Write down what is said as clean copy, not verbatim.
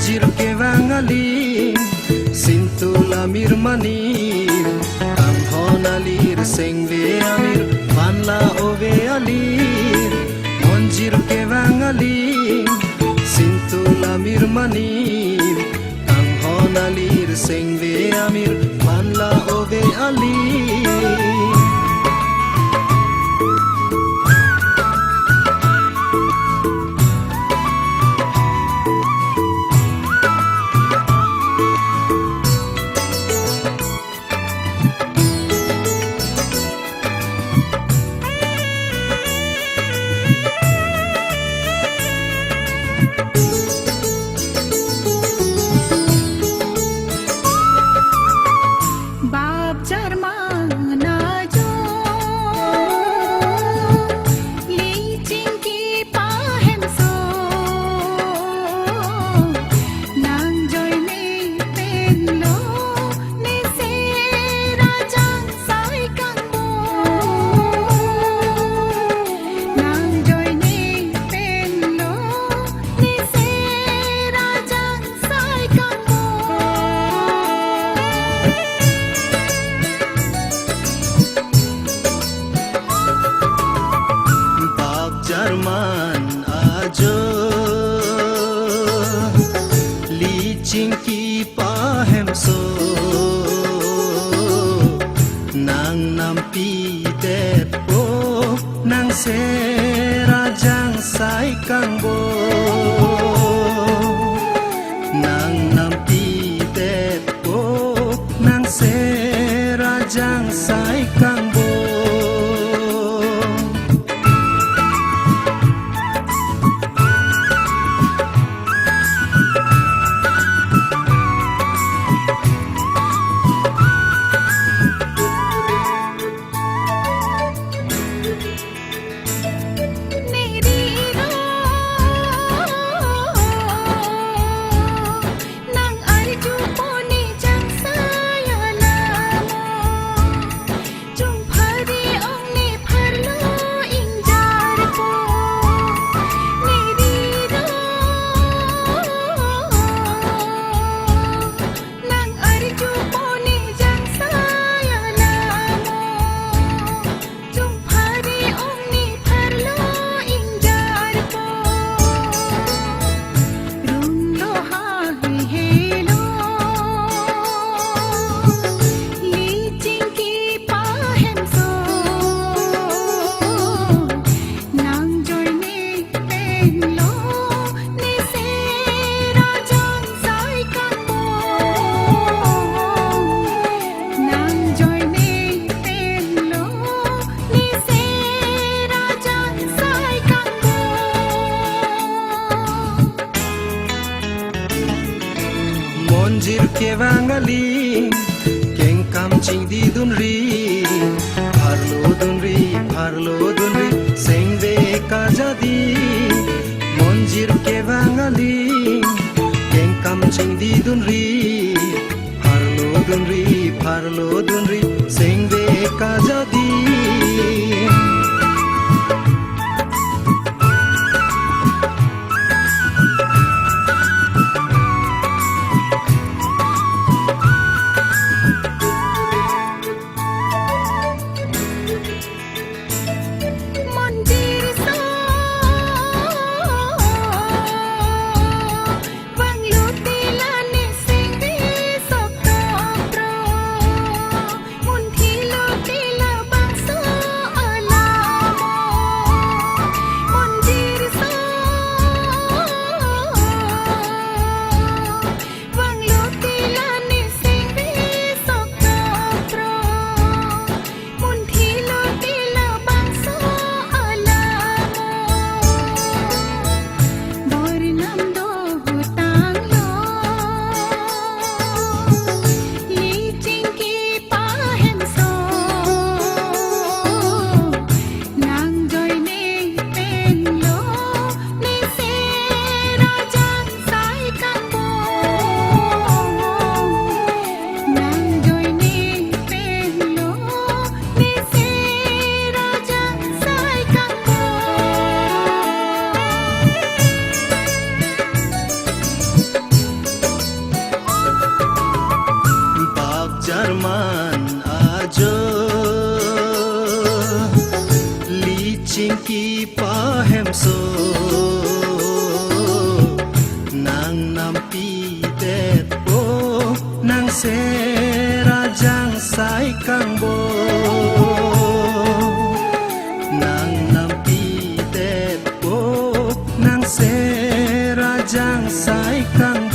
মঞ্জির কে বাঙালি সিন্তুল আমির মানির কামহন আলীর সেংবে আমির বানলা ওবে আলীর মঞ্জির কে বাঙালি সিন্তুল আমির মানির কামহন আলীর সেংবে আমির বানলা ওবে আলীর Jarman ajo licin ki pahem so nang nampi det po nang se rajang sai kang bo nang nampi det po nang se rajang sai kang bo Monjir ke bangali keng kam ching di dunri harlo dunri sengbe kajadi Monjir ke bangali keng kam ching di dunri harlo dunri sengbe kajadi Mun thilo tila so nang nampi det po nang sera jang sai kang bo nang nampi det po nang sera jang sai kang